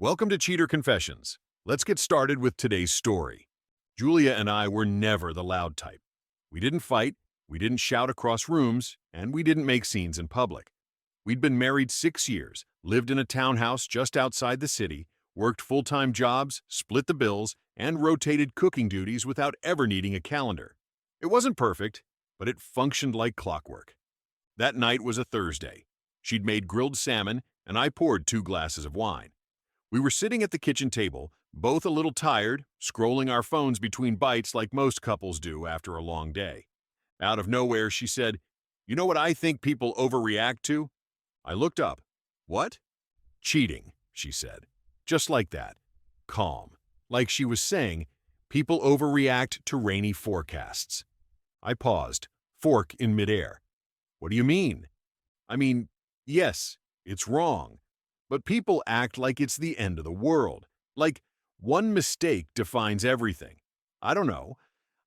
Welcome to Cheater Confessions. Let's get started with today's story. Julia and I were never the loud type. We didn't fight, we didn't shout across rooms, and we didn't make scenes in public. We'd been married 6 years, lived in a townhouse just outside the city, worked full-time jobs, split the bills, and rotated cooking duties without ever needing a calendar. It wasn't perfect, but it functioned like clockwork. That night was a Thursday. She'd made grilled salmon, and I poured 2 glasses of wine. We were sitting at the kitchen table, both a little tired, scrolling our phones between bites like most couples do after a long day. Out of nowhere, she said, "You know what I think people overreact to?" I looked up. "What?" "Cheating," she said. Just like that. Calm. Like she was saying, people overreact to rainy forecasts. I paused, fork in midair. "What do you mean?" "I mean, yes, it's wrong. But people act like it's the end of the world. Like one mistake defines everything. I don't know.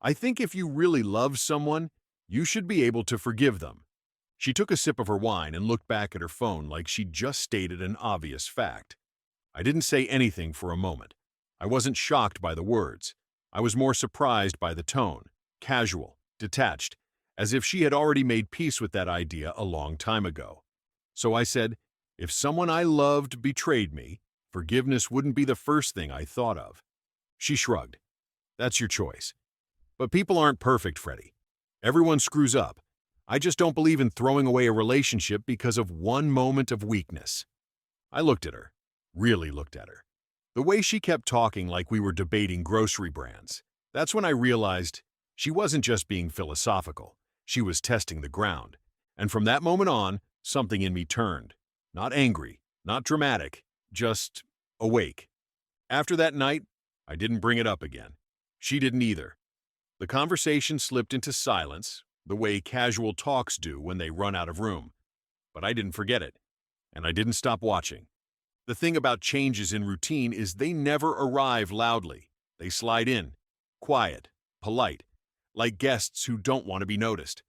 I think if you really love someone, you should be able to forgive them." She took a sip of her wine and looked back at her phone like she'd just stated an obvious fact. I didn't say anything for a moment. I wasn't shocked by the words. I was more surprised by the tone, casual, detached, as if she had already made peace with that idea a long time ago. So I said, "If someone I loved betrayed me, forgiveness wouldn't be the first thing I thought of." She shrugged. "That's your choice. But people aren't perfect, Freddie. Everyone screws up. I just don't believe in throwing away a relationship because of one moment of weakness." I looked at her, really looked at her. The way she kept talking like we were debating grocery brands. That's when I realized she wasn't just being philosophical. She was testing the ground. And from that moment on, something in me turned. Not angry, not dramatic, just awake. After that night, I didn't bring it up again. She didn't either. The conversation slipped into silence, the way casual talks do when they run out of room. But I didn't forget it, and I didn't stop watching. The thing about changes in routine is they never arrive loudly. They slide in, quiet, polite, like guests who don't want to be noticed.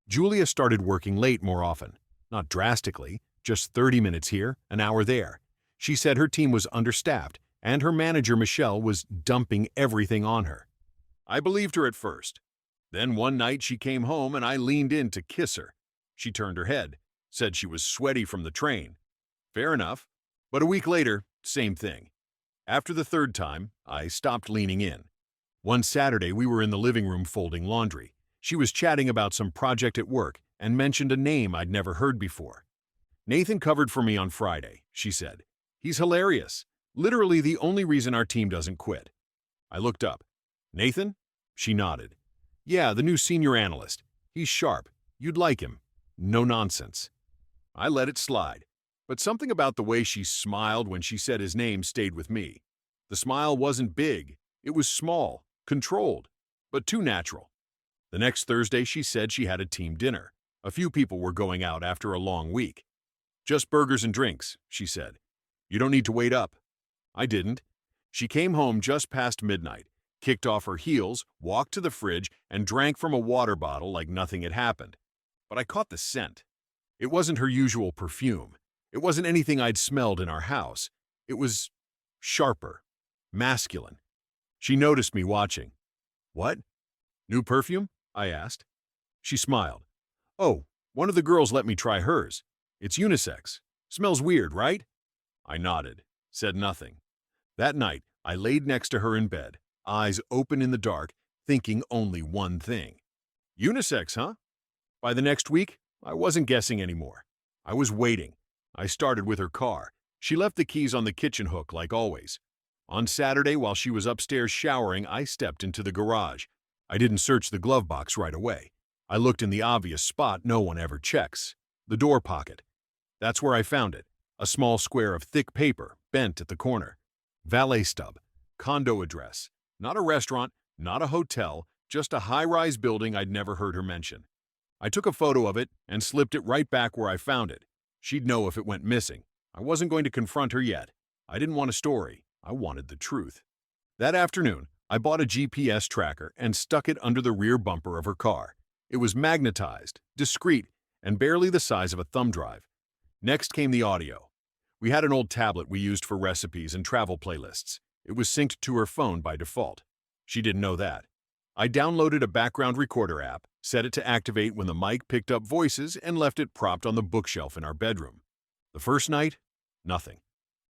Julia started working late more often, not drastically, just 30 minutes here, an hour there. She said her team was understaffed, and her manager, Michelle, was dumping everything on her. I believed her at first. Then one night she came home and I leaned in to kiss her. She turned her head, said she was sweaty from the train. Fair enough. But a week later, same thing. After the third time, I stopped leaning in. One Saturday, we were in the living room folding laundry. She was chatting about some project at work and mentioned a name I'd never heard before. "Nathan covered for me on Friday," she said. "He's hilarious. Literally the only reason our team doesn't quit." I looked up. "Nathan?" She nodded. "Yeah, the new senior analyst. He's sharp. You'd like him. No nonsense." I let it slide. But something about the way she smiled when she said his name stayed with me. The smile wasn't big. It was small, controlled, but too natural. The next Thursday, she said she had a team dinner. A few people were going out after a long week. "Just burgers and drinks," she said. "You don't need to wait up." I didn't. She came home just past midnight, kicked off her heels, walked to the fridge, and drank from a water bottle like nothing had happened. But I caught the scent. It wasn't her usual perfume. It wasn't anything I'd smelled in our house. It was sharper, masculine. She noticed me watching. "What? New perfume?" I asked. She smiled. "Oh, one of the girls let me try hers. It's unisex. Smells weird, right?" I nodded, said nothing. That night, I laid next to her in bed, eyes open in the dark, thinking only one thing. Unisex, huh? By the next week, I wasn't guessing anymore. I was waiting. I started with her car. She left the keys on the kitchen hook like always. On Saturday, while she was upstairs showering, I stepped into the garage. I didn't search the glove box right away. I looked in the obvious spot no one ever checks, the door pocket. That's where I found it, a small square of thick paper, bent at the corner. Valet stub, condo address, not a restaurant, not a hotel, just a high-rise building I'd never heard her mention. I took a photo of it and slipped it right back where I found it. She'd know if it went missing. I wasn't going to confront her yet. I didn't want a story. I wanted the truth. That afternoon, I bought a GPS tracker and stuck it under the rear bumper of her car. It was magnetized, discreet, and barely the size of a thumb drive. Next came the audio. We had an old tablet we used for recipes and travel playlists. It was synced to her phone by default. She didn't know that. I downloaded a background recorder app, set it to activate when the mic picked up voices, and left it propped on the bookshelf in our bedroom. The first night, nothing.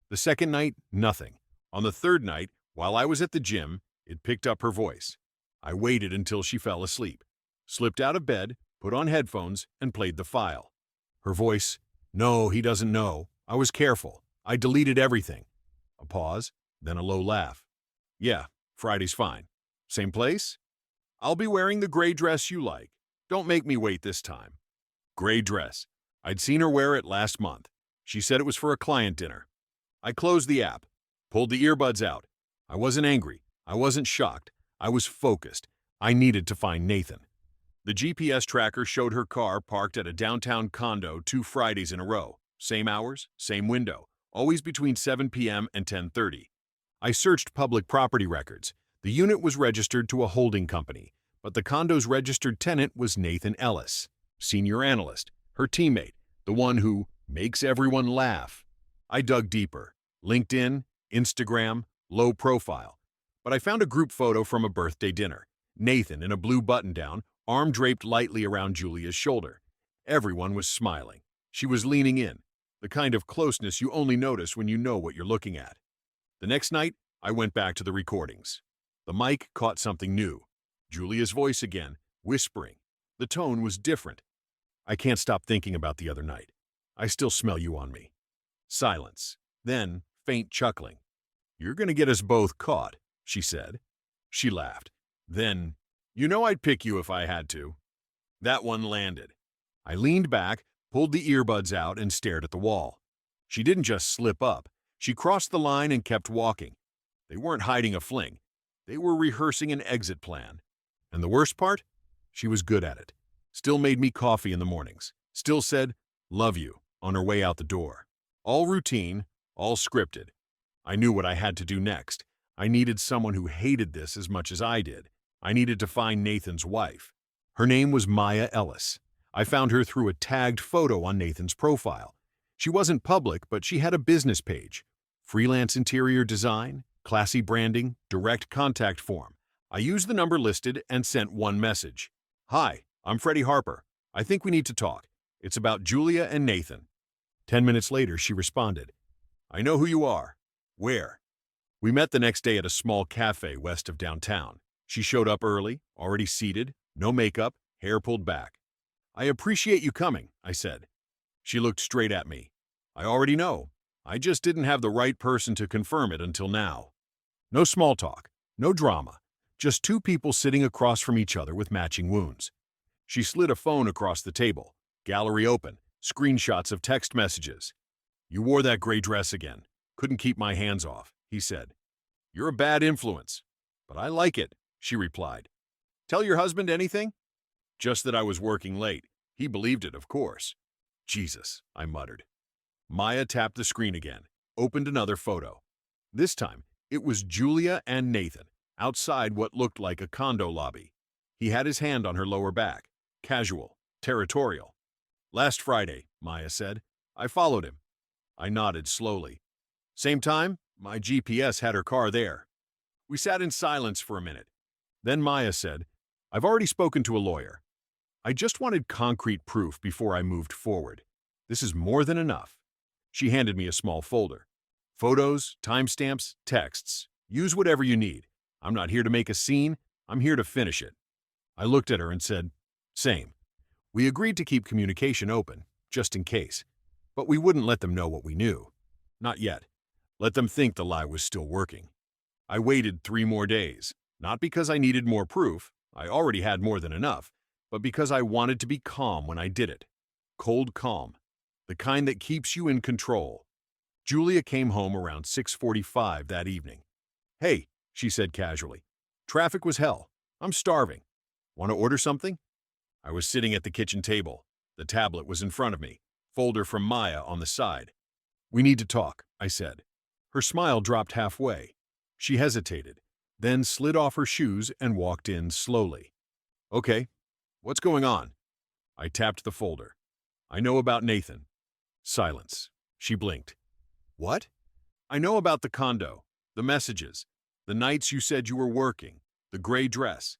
The second night, nothing. On the third night, while I was at the gym, it picked up her voice. I waited until she fell asleep, slipped out of bed, put on headphones, and played the file. Her voice, "No, he doesn't know. I was careful. I deleted everything." A pause, then a low laugh. "Yeah, Friday's fine. Same place? I'll be wearing the gray dress you like. Don't make me wait this time." Gray dress. I'd seen her wear it last month. She said it was for a client dinner. I closed the app, pulled the earbuds out. I wasn't angry. I wasn't shocked. I was focused. I needed to find Nathan. The GPS tracker showed her car parked at a downtown condo 2 Fridays in a row. Same hours, same window, always between 7 p.m. and 10:30. I searched public property records. The unit was registered to a holding company, but the condo's registered tenant was Nathan Ellis, senior analyst, her teammate, the one who makes everyone laugh. I dug deeper. LinkedIn, Instagram, low profile. But I found a group photo from a birthday dinner. Nathan in a blue button-down, arm draped lightly around Julia's shoulder. Everyone was smiling. She was leaning in, the kind of closeness you only notice when you know what you're looking at. The next night, I went back to the recordings. The mic caught something new. Julia's voice again, whispering. The tone was different. "I can't stop thinking about the other night. I still smell you on me." Silence. Then, faint chuckling. "You're going to get us both caught," she said. She laughed. Then, "You know I'd pick you if I had to." That one landed. I leaned back, pulled the earbuds out, and stared at the wall. She didn't just slip up. She crossed the line and kept walking. They weren't hiding a fling. They were rehearsing an exit plan. And the worst part? She was good at it. Still made me coffee in the mornings. Still said, "Love you," on her way out the door. All routine, all scripted. I knew what I had to do next. I needed someone who hated this as much as I did. I needed to find Nathan's wife. Her name was Maya Ellis. I found her through a tagged photo on Nathan's profile. She wasn't public, but she had a business page. Freelance interior design, classy branding, direct contact form. I used the number listed and sent one message. "Hi, I'm Freddie Harper. I think we need to talk. It's about Julia and Nathan." 10 minutes later, she responded. "I know who you are. Where?" We met the next day at a small cafe west of downtown. She showed up early, already seated, no makeup, hair pulled back. "I appreciate you coming," I said. She looked straight at me. "I already know. I just didn't have the right person to confirm it until now." No small talk, no drama, just two people sitting across from each other with matching wounds. She slid a phone across the table, gallery open, screenshots of text messages. "You wore that gray dress again. Couldn't keep my hands off," he said. "You're a bad influence." "But I like it," she replied. "Tell your husband anything?" "Just that I was working late. He believed it, of course." "Jesus," I muttered. Maya tapped the screen again, opened another photo. This time, it was Julia and Nathan, outside what looked like a condo lobby. He had his hand on her lower back, casual, territorial. "Last Friday," Maya said. "I followed him." I nodded slowly. "Same time, my GPS had her car there." We sat in silence for a minute. Then Maya said, "I've already spoken to a lawyer. I just wanted concrete proof before I moved forward. This is more than enough." She handed me a small folder. "Photos, timestamps, texts. Use whatever you need. I'm not here to make a scene. I'm here to finish it." I looked at her and said, "Same." We agreed to keep communication open, just in case. But we wouldn't let them know what we knew. Not yet. Let them think the lie was still working. I waited 3 more days, not because I needed more proof. I already had more than enough, but because I wanted to be calm when I did it. Cold calm. The kind that keeps you in control. Julia came home around 6:45 that evening. "Hey," she said casually. "Traffic was hell. I'm starving. Want to order something?" I was sitting at the kitchen table. The tablet was in front of me, folder from Maya on the side. "We need to talk," I said. Her smile dropped halfway. She hesitated, then slid off her shoes and walked in slowly. "Okay, what's going on?" I tapped the folder. "I know about Nathan." Silence. She blinked. What? I know about the condo, the messages, the nights you said you were working, the gray dress.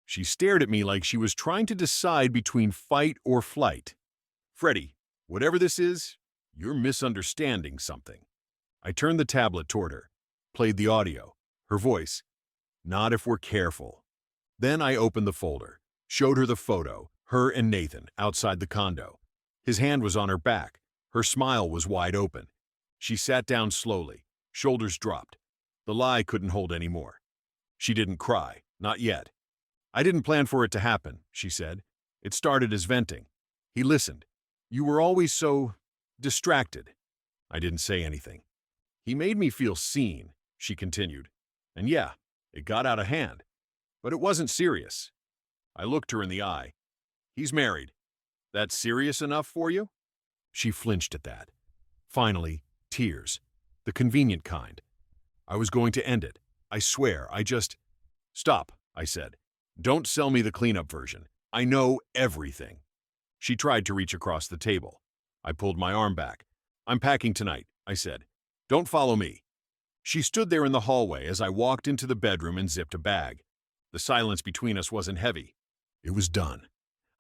She stared at me like she was trying to decide between fight or flight. Freddie, whatever this is, you're misunderstanding something. I turned the tablet toward her, played the audio. Her voice, not if we're careful. Then I opened the folder, showed her the photo, her and Nathan, outside the condo. His hand was on her back. Her smile was wide open. She sat down slowly, shoulders dropped. The lie couldn't hold any more. She didn't cry, not yet. I didn't plan for it to happen, she said. It started as venting. He listened. You were always so distracted. I didn't say anything. He made me feel seen, she continued. And yeah, it got out of hand. But it wasn't serious. I looked her in the eye. He's married. That's serious enough for you? She flinched at that. Finally, tears. The convenient kind. I was going to end it. I swear, Stop, I said. Don't sell me the cleanup version. I know everything. She tried to reach across the table. I pulled my arm back. I'm packing tonight, I said. Don't follow me. She stood there in the hallway as I walked into the bedroom and zipped a bag. The silence between us wasn't heavy. It was done.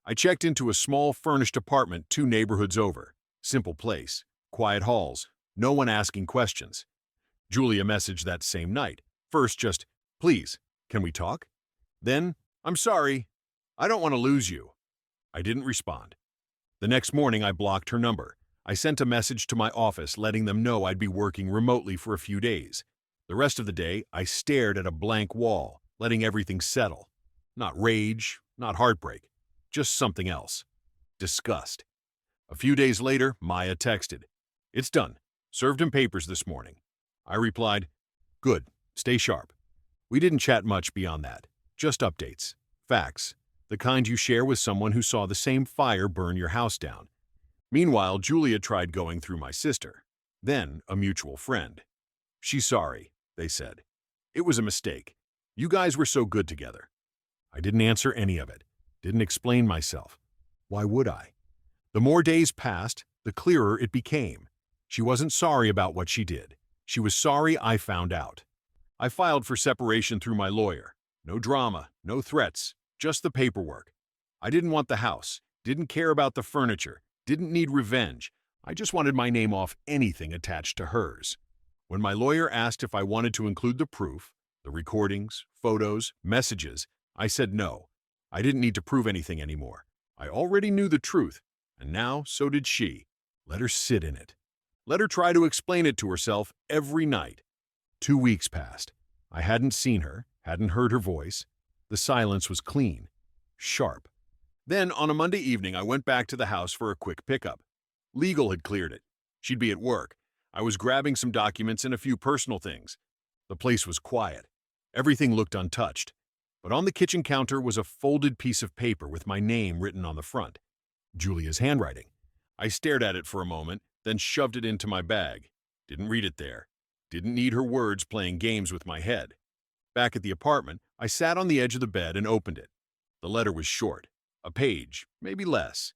I checked into a small furnished apartment 2 neighborhoods over. Simple place, quiet halls, no one asking questions. Julia messaged that same night. First just, please, can we talk? Then, I'm sorry, I don't want to lose you. I didn't respond. The next morning I blocked her number. I sent a message to my office letting them know I'd be working remotely for a few days. The rest of the day I stared at a blank wall, letting everything settle. Not rage, not heartbreak, just something else. Disgust. A few days later, Maya texted. It's done. Served him papers this morning. I replied, good, stay sharp. We didn't chat much beyond that. Just updates. Facts. The kind you share with someone who saw the same fire burn your house down. Meanwhile, Julia tried going through my sister. Then, a mutual friend. She's sorry, they said. It was a mistake. You guys were so good together. I didn't answer any of it. Didn't explain myself. Why would I? The more days passed, the clearer it became. She wasn't sorry about what she did. She was sorry I found out. I filed for separation through my lawyer. No drama, no threats, just the paperwork. I didn't want the house, didn't care about the furniture, didn't need revenge. I just wanted my name off anything attached to hers. When my lawyer asked if I wanted to include the proof, the recordings, photos, messages, I said no. I didn't need to prove anything anymore. I already knew the truth, and now so did she. Let her sit in it. Let her try to explain it to herself every night. 2 weeks passed. I hadn't seen her, hadn't heard her voice. The silence was clean, sharp. Then, on a Monday evening, I went back to the house for a quick pickup. Legal had cleared it. She'd be at work. I was grabbing some documents and a few personal things. The place was quiet. Everything looked untouched. But on the kitchen counter was a folded piece of paper with my name written on the front. Julia's handwriting. I stared at it for a moment, then shoved it into my bag. Didn't read it there. Didn't need her words playing games with my head. Back at the apartment, I sat on the edge of the bed and opened it. The letter was short. A page, maybe less.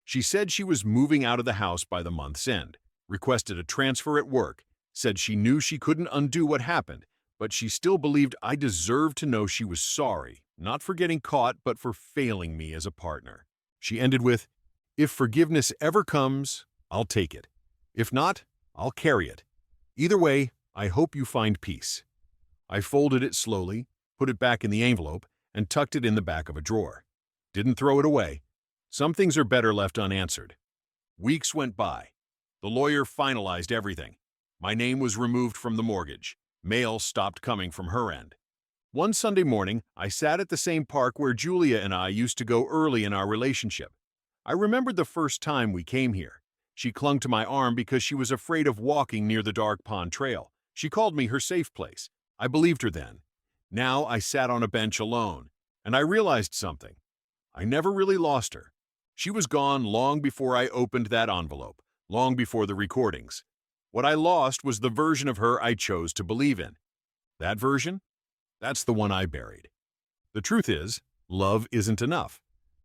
She said she was moving out of the house by the month's end, requested a transfer at work, said she knew she couldn't undo what happened, but she still believed I deserved to know she was sorry, not for getting caught, but for failing me as a partner. She ended with, if forgiveness ever comes, I'll take it. If not, I'll carry it. Either way, I hope you find peace. I folded it slowly, put it back in the envelope, and tucked it in the back of a drawer. Didn't throw it away. Some things are better left unanswered. Weeks went by. The lawyer finalized everything. My name was removed from the mortgage. Mail stopped coming from her end. One Sunday morning, I sat at the same park where Julia and I used to go early in our relationship. I remembered the first time we came here. She clung to my arm because she was afraid of walking near the dark pond trail. She called me her safe place. I believed her then. Now I sat on a bench alone, and I realized something. I never really lost her. She was gone long before I opened that envelope, long before the recordings. What I lost was the version of her I chose to believe in. That version? That's the one I buried. The truth is, love isn't enough.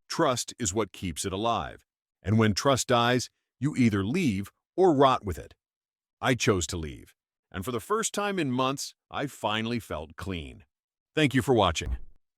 Trust is what keeps it alive. And when trust dies, you either leave or rot with it. I chose to leave. And for the first time in months, I finally felt clean. Thank you for watching.